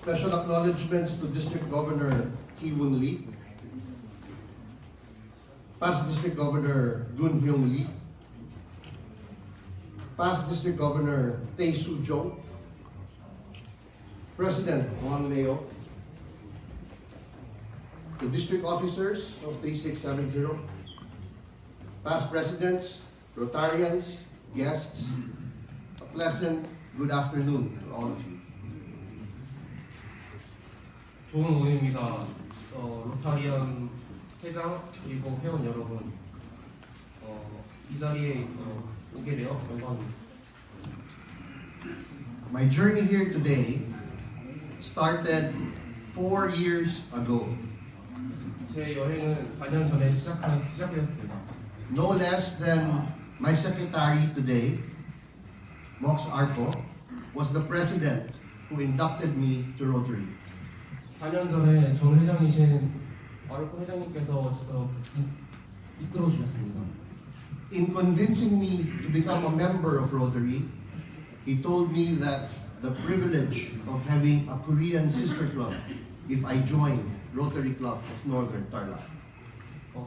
Special acknowledgements to District Governor Ki-Woon Lee, past District Governor Gun Hyung Lee, past District Governor Tae Soo Jong, President Juan Leo, the district officers of 3670, past presidents, Rotarians, guests, a pleasant good afternoon to all of you. 좋은 오후입니다. 로타리안 회장 그리고 회원 여러분, 이 자리에 오게 되어 영광입니다. My journey here today started 4 years ago. 제 여행은 4년 전에 시작되었습니다. No less than my secretary today, Mox Arco, was the president who inducted me to Rotary. 4년 전에 전 회장이신 아르코 회장님께서 이끌어 주셨습니다. In convincing me to become a member of Rotary, he told me that the privilege of having a Korean sister club if I joined Rotary Club of Northern Tarlac.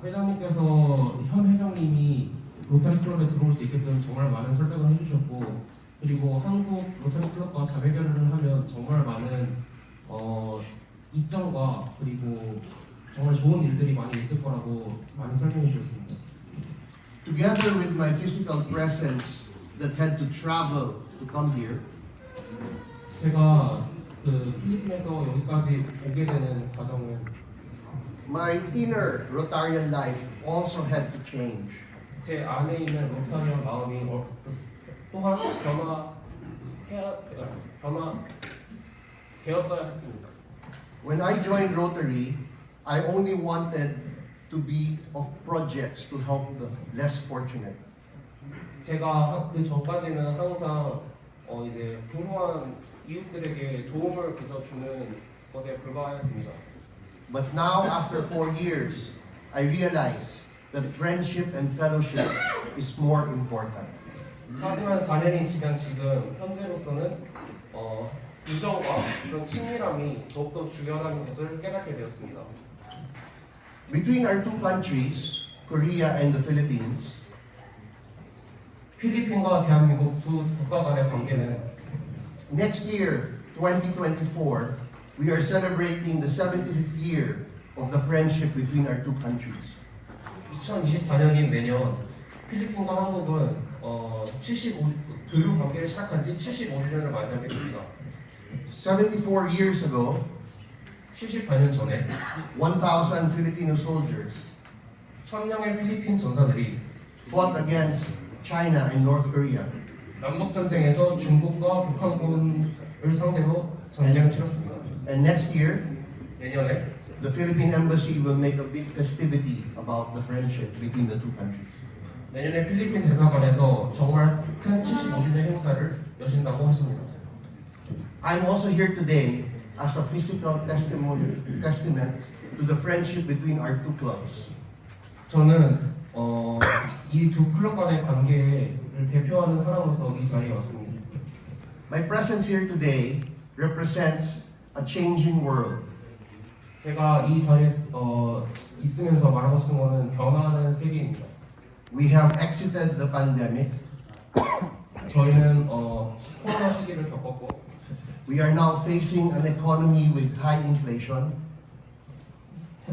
회장님께서 현 회장님이 로타리 클럽에 들어올 수 있게끔 정말 많은 설득을 해주셨고, 그리고 한국 로타리 클럽과 자매결연을 하면 정말 많은 이점과 그리고 정말 좋은 일들이 많이 있을 거라고 많이 설명해 주셨습니다. Together with my physical presence that had to travel to come here, 제가 필리핀에서 여기까지 오게 되는 과정은 my inner Rotarian life also had to change. 제 안에 있는 로타리안 마음이 또한 변화되었어야 했습니다. When I joined Rotary, I only wanted to be of projects to help the less fortunate. 제가 그 전까지는 항상 이제 불우한 이웃들에게 도움을 그저 주는 것에 불과하였습니다. But now, after 4 years, I realize that friendship and fellowship is more important. 하지만 4년이 지난 지금 현재로서는 우정과 그런 친밀함이 더욱더 중요하다는 것을 깨닫게 되었습니다. Between our two countries, Korea and the Philippines, 필리핀과 대한민국 두 국가 간의 관계는 next year, 2024, we are celebrating the 75th year of the friendship between our two countries. 2024년인 내년 필리핀과 한국은 교류 관계를 시작한 지 75주년을 맞이하게 됩니다. 74 years ago, 74년 전에 1,000 Filipino soldiers 1000명의 필리핀 전사들이 fought against China and North Korea. 남북 전쟁에서 중국과 북한군을 상대로 전쟁을 치렀습니다. And next year, 내년에 the Philippine Embassy will make a big festivity about the friendship between the two countries. 내년에 필리핀 대사관에서 정말 큰 75주년 행사를 여신다고 하십니다. I'm also here today as a physical testament to the friendship between our two clubs. 저는 이 두 클럽 간의 관계를 대표하는 사람으로서 이 자리에 왔습니다. My presence here today represents a changing world. 제가 이 자리에 있으면서 말하고 싶은 것은 변화하는 세계입니다. We have exited the pandemic. 저희는 코로나 시기를 겪었고, We are now facing an economy with high inflation.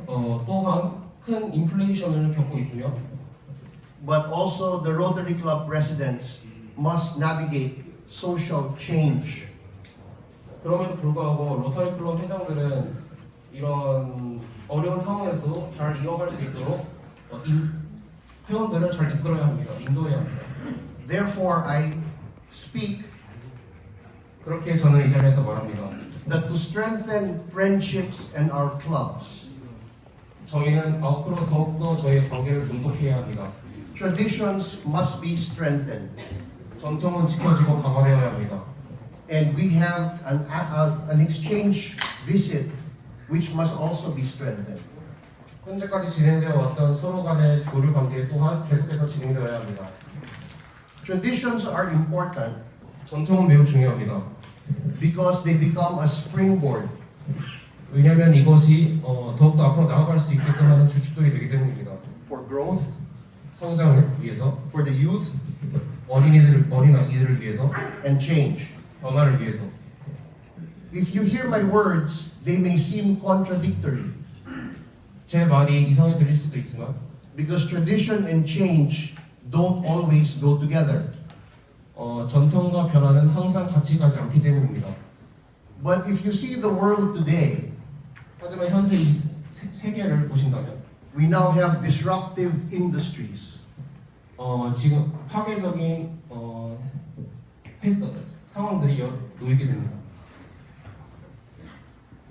또한 큰 인플레이션을 겪고 있으며, But also the Rotary Club presidents must navigate social change. 그럼에도 불구하고 로터리 클럽 회장들은 이런 어려운 상황에서도 잘 이어갈 수 있도록 회원들을 잘 이끌어야 합니다. 인도해야 합니다. Therefore, I speak 그렇게 저는 이 자리에서 말합니다. that to strengthen friendships and our clubs, 저희는 앞으로 더욱더 저희의 관계를 돈독해야 합니다. traditions must be strengthened. 전통은 지켜지고 강화되어야 합니다. And we have an exchange visit which must also be strengthened. 현재까지 진행되어 왔던 서로 간의 교류 관계 또한 계속해서 진행되어야 합니다. Traditions are important, 전통은 매우 중요합니다. because they become a springboard 왜냐하면 이것이 더욱더 앞으로 나아갈 수 있게끔 하는 주춧돌이 되기 때문입니다. for growth, 성장을 위해서, for the youth, 어린아이들을 위해서, and change. 변화를 위해서. If you hear my words, they may seem contradictory 제 말이 이상해 들릴 수도 있지만 because tradition and change don't always go together. 전통과 변화는 항상 같이 가지 않기 때문입니다. But if you see the world today, 하지만 현재 이 세계를 보신다면 we now have disruptive industries. 지금 파괴적인 상황들이 놓이게 됩니다.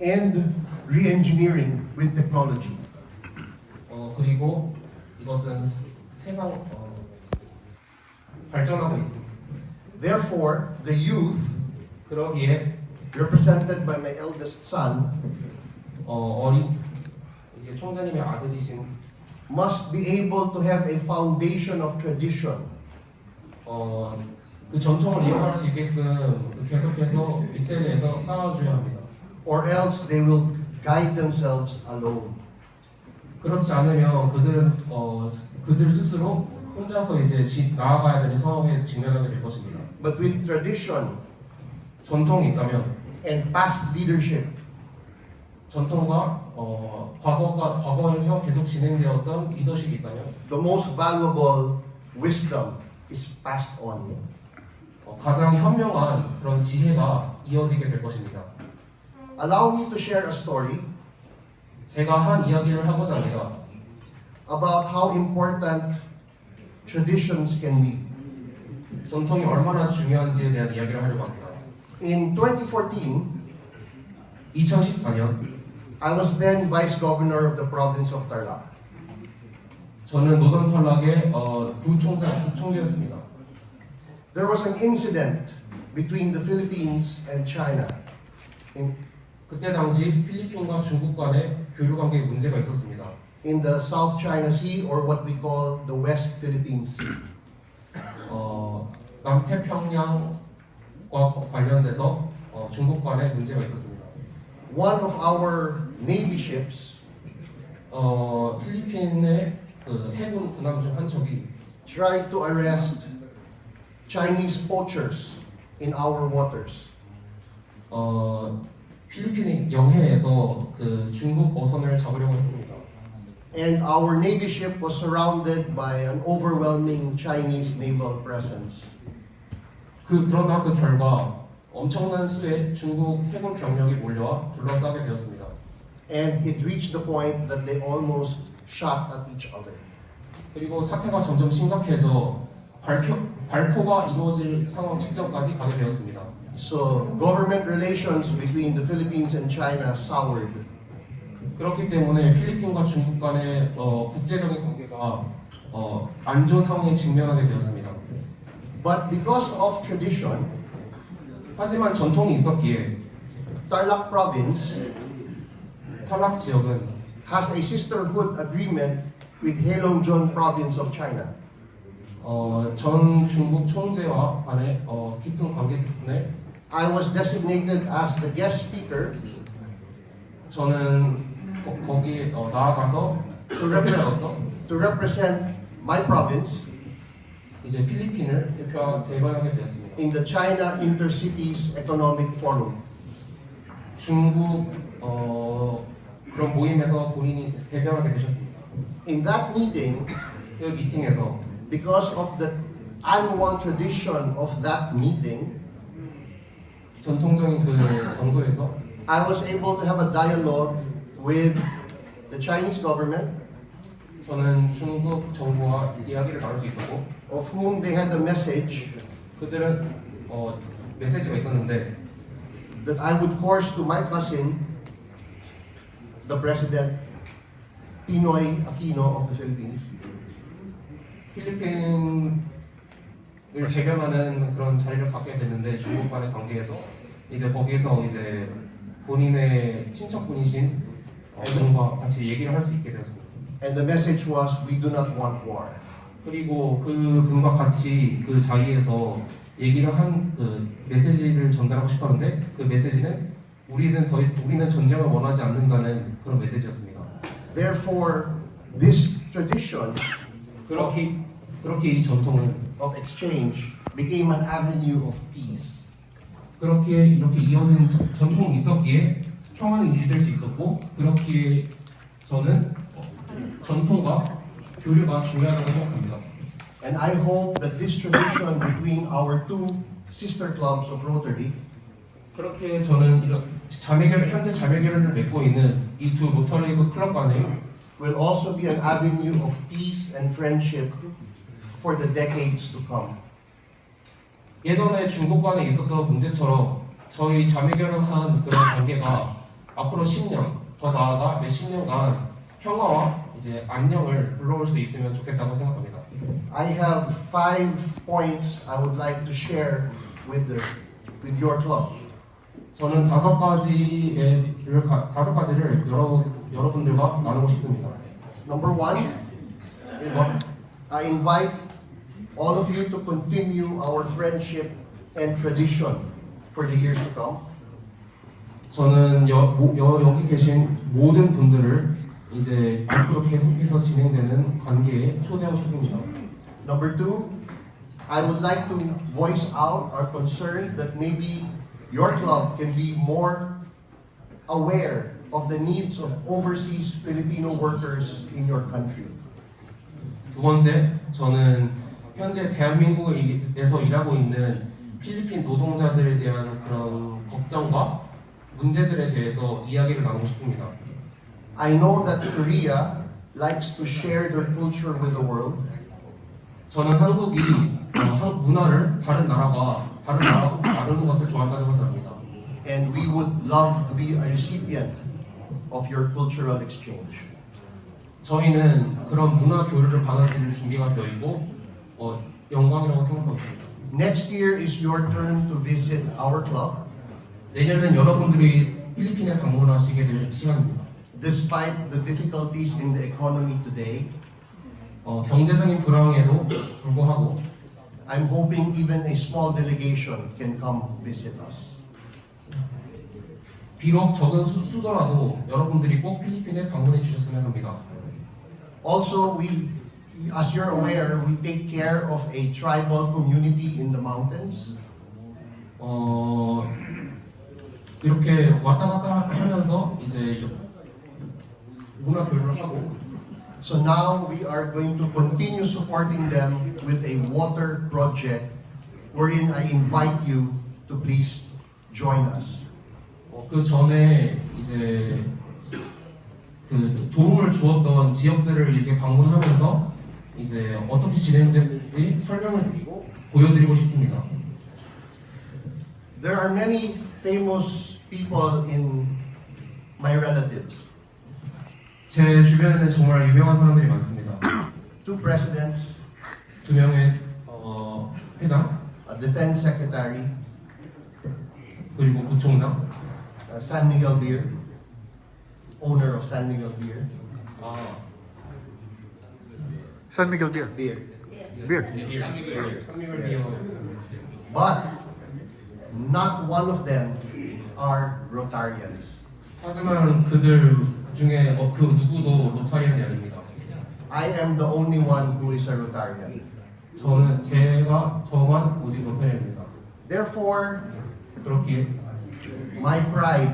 And re-engineering with technology. 그리고 이것은 세상 발전하고 있습니다. Therefore, the youth, 그러기에 represented by my eldest son, 어린 이제 총재님의 아들이신 must be able to have a foundation of tradition 그 전통을 이어갈 수 있게끔 계속해서 윗세대에서 쌓아줘야 합니다. or else they will guide themselves alone. 그렇지 않으면 그들은 그들 스스로 혼자서 이제 나아가야 되는 상황에 직면하게 될 것입니다. But with tradition 전통이 있다면 and past leadership, 전통과 과거에서 계속 진행되었던 리더십이 있다면 the most valuable wisdom is passed on. 가장 현명한 그런 지혜가 이어지게 될 것입니다. Allow me to share a story 제가 한 이야기를 하고자 합니다. about how important traditions can be. 전통이 얼마나 중요한지에 대한 이야기를 하려고 합니다. In 2014, 2014년 I was then Vice Governor of the province of Tarlac. 저는 노던 털락의 부총재였습니다. There was an incident between the Philippines and China. 그때 당시 필리핀과 중국 간의 교류 관계에 문제가 있었습니다. In the South China Sea, or what we call the West Philippine Sea. 남태평양과 관련돼서 중국 간의 문제가 있었습니다. One of our Navy ships 필리핀의 그 해군 군함 중 한 척이 tried to arrest Chinese poachers in our waters. 필리핀의 영해에서 그 중국 어선을 잡으려고 했습니다. And our Navy ship was surrounded by an overwhelming Chinese naval presence. 그러나 그 결과 엄청난 수의 중국 해군 병력이 몰려와 둘러싸게 되었습니다. And it reached the point that they almost shot at each other. 그리고 사태가 점점 심각해져 발포가 이루어질 상황 직전까지 가게 되었습니다. So government relations between the Philippines and China soured. 그렇기 때문에 필리핀과 중국 간의 국제적인 관계가 안 좋은 상황에 직면하게 되었습니다. But because of tradition, 하지만 전통이 있었기에 Tarlac province 탈락 지역은 has a sisterhood agreement with Heilongjiang province of China. 전 중국 총재와 간의 깊은 관계 때문에 I was designated as the guest speaker 저는 거기에 나아가서 대표자로서 to represent my province 이제 필리핀을 대변하게 되었습니다. in the China Intercities Economic Forum. 중국 그런 모임에서 본인이 대변하게 되셨습니다. In that meeting, 그 미팅에서 because of the annual tradition of that meeting, 전통적인 그 장소에서 I was able to have a dialogue with the Chinese government, 저는 중국 정부와 이야기를 나눌 수 있었고 of whom they had a message 그들은 메시지가 있었는데 that I would course to my cousin, the President Pinoy Aquino of the Philippines, 필리핀을 대변하는 그런 자리를 갖게 됐는데 중국 간의 관계에서 이제 거기서 이제 본인의 친척분이신 분과 같이 얘기를 할 수 있게 되었습니다. and the message was, we do not want war. 그리고 그 분과 같이 그 자리에서 얘기를 한 그 메시지를 전달하고 싶었는데 그 메시지는 우리는 전쟁을 원하지 않는다는 그런 메시지였습니다. Therefore, this tradition 그렇게 이 전통은 of exchange became an avenue of peace. 그렇게 이렇게 이어진 전통이 있었기에 평화는 유지될 수 있었고 그렇기에 저는 전통과 교류가 중요하다고 생각합니다. And I hope that this tradition between our two sister clubs of Rotary 그렇게 저는 현재 자매결연을 맺고 있는 이 두 로터리 클럽 간에 will also be an avenue of peace and friendship for the decades to come. 예전에 중국 간에 있었던 문제처럼 저희 자매결연한 그런 관계가 앞으로 10년, 더 나아가 몇십 년간 평화와 이제 안녕을 불러올 수 있으면 좋겠다고 생각합니다. I have 5 points I would like to share with your club. 저는 5가지를 여러분들과 나누고 싶습니다. Number 1, 1번, I invite all of you to continue our friendship and tradition for the years to come. 저는 여기 계신 모든 분들을 이제 앞으로 계속해서 진행되는 관계에 초대하고 싶습니다. Number 2, I would like to voice out our concern that maybe your club can be more aware of the needs of overseas Filipino workers in your country. 두 번째, 저는 현재 대한민국에서 일하고 있는 필리핀 노동자들에 대한 그런 걱정과 문제들에 대해서 이야기를 나누고 싶습니다. I know that Korea likes to share their culture with the world. 저는 한국이 한국 문화를 다른 나라와 나누는 것을 좋아한다는 것을 압니다. And we would love to be a recipient of your cultural exchange. 저희는 그런 문화 교류를 받아들일 준비가 되어 있고 영광이라고 생각하고 있습니다. Next year is your turn to visit our club. 내년은 여러분들이 필리핀에 방문하시게 될 시간입니다. Despite the difficulties in the economy today, 경제적인 불황에도 불구하고 I'm hoping even a small delegation can come visit us. 비록 적은 수더라도 여러분들이 꼭 필리핀에 방문해 주셨으면 합니다. Also, as you're aware, we take care of a tribal community in the mountains. 이렇게 왔다 갔다 하면서 이제 문화 교류를 하고 So now we are going to continue supporting them with a water project wherein I invite you to please join us. 그 전에 이제 그 도움을 주었던 지역들을 이제 방문하면서 이제 어떻게 진행되는지 설명을 드리고 보여드리고 싶습니다. There are many famous people in my relatives. 제 주변에는 정말 유명한 사람들이 많습니다. 2 presidents, 2명의 회장 a defense secretary, 그리고 부총장, San Miguel Beer, owner of San Miguel Beer. San Miguel Beer. Beer. But not one of them are Rotarians. 하지만 그들 중에 그 누구도 로타리안이 아닙니다. I am the only one who is a Rotarian. 저만 오직 로타리안입니다. Therefore, 그렇기에 my pride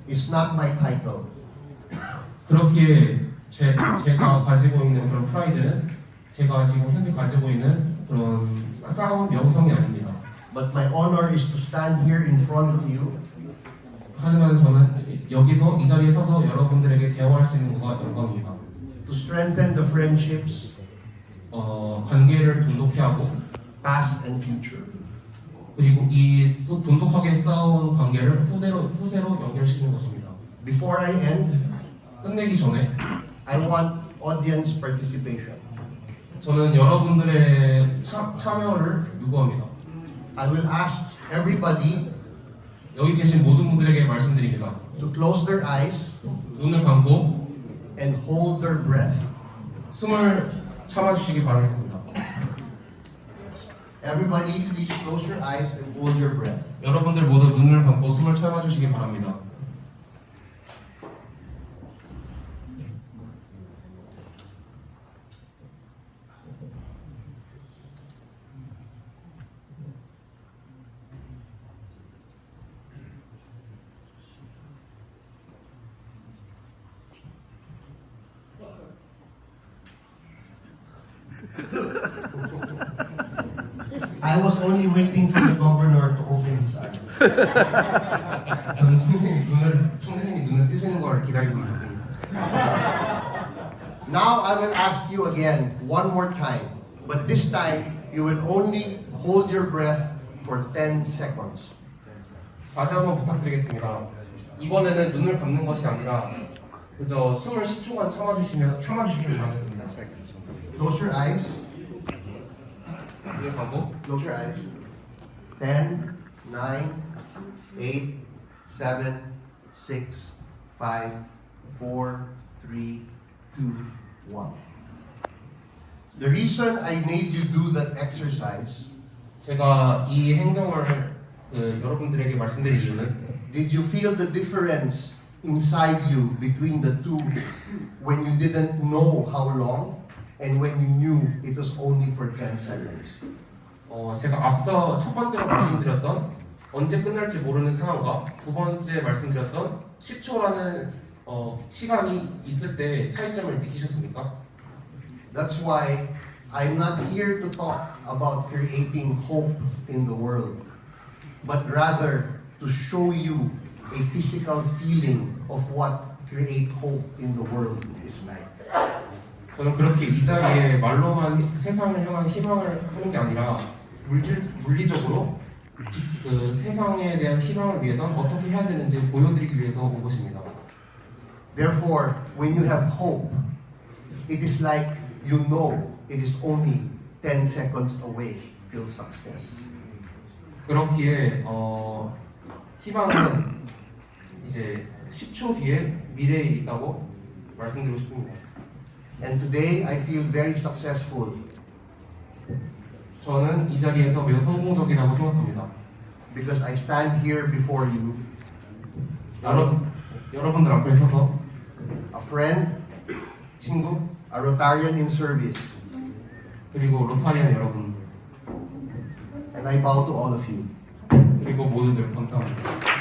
is not my title. 그렇기에 제가 가지고 있는 그런 프라이드는 제가 지금 현재 가지고 있는 그런 쌓아온 명성이 아닙니다. But my honor is to stand here in front of you 하지만 저는 여기서 이 자리에 서서 여러분들에게 대화할 수 있는 것가 영광입니다. to strengthen the friendships, 관계를 돈독히 하고 past and future. 그리고 이 돈독하게 쌓아온 관계를 후세로 연결시키는 것입니다. Before I end, 끝내기 전에 I want audience participation. 저는 여러분들의 참여를 요구합니다. I will ask everybody 여기 계신 모든 분들에게 말씀드립니다. to close their eyes 눈을 감고 and hold their breath 숨을 참아주시기 바라겠습니다. Everybody, please close your eyes and hold your breath. 여러분들 모두 눈을 감고 숨을 참아주시기 바랍니다. I was only waiting for the governor to open his eyes. 저는 총장님이 눈을 뜨시는 걸 기다리고 있었습니다. Now I will ask you again one more time, but this time you will only hold your breath for 10 seconds. 다시 한번 부탁드리겠습니다. 이번에는 눈을 감는 것이 아니라 그저 숨을 10초간 참아주시길 바라겠습니다. Close your eyes. 눈을 감고 Close your eyes. 10, 9, 8, 7, 6, 5, 4, 3, 2, 1. The reason I made you do that exercise, 제가 이 행동을 여러분들에게 말씀드릴 이유는 did you feel the difference inside you between the two when you didn't know how long and when you knew it was only for 10 seconds? 제가 앞서 첫 번째로 말씀드렸던 언제 끝날지 모르는 상황과 두 번째 말씀드렸던 10초라는 시간이 있을 때 차이점을 느끼셨습니까? That's why I'm not here to talk about creating hope in the world, but rather to show you a physical feeling of what create hope in the world is like. 저는 그렇게 이 자리에 말로만 세상을 향한 희망을 하는 게 아니라 물리적으로 그 세상에 대한 희망을 위해서 어떻게 해야 되는지 보여드리기 위해서 온 것입니다. Therefore, when you have hope, it is like you know it is only 10 seconds away till success. 그렇기에 희망은 이제 10초 뒤에 미래에 있다고 말씀드리고 싶습니다. And today I feel very successful 저는 이 자리에서 매우 성공적이라고 생각합니다. because I stand here before you, 여러분들 앞에 서서 a friend, 친구 a Rotarian in service, 그리고 로타리안 여러분 and I bow to all of you. 그리고 모두들 감사합니다.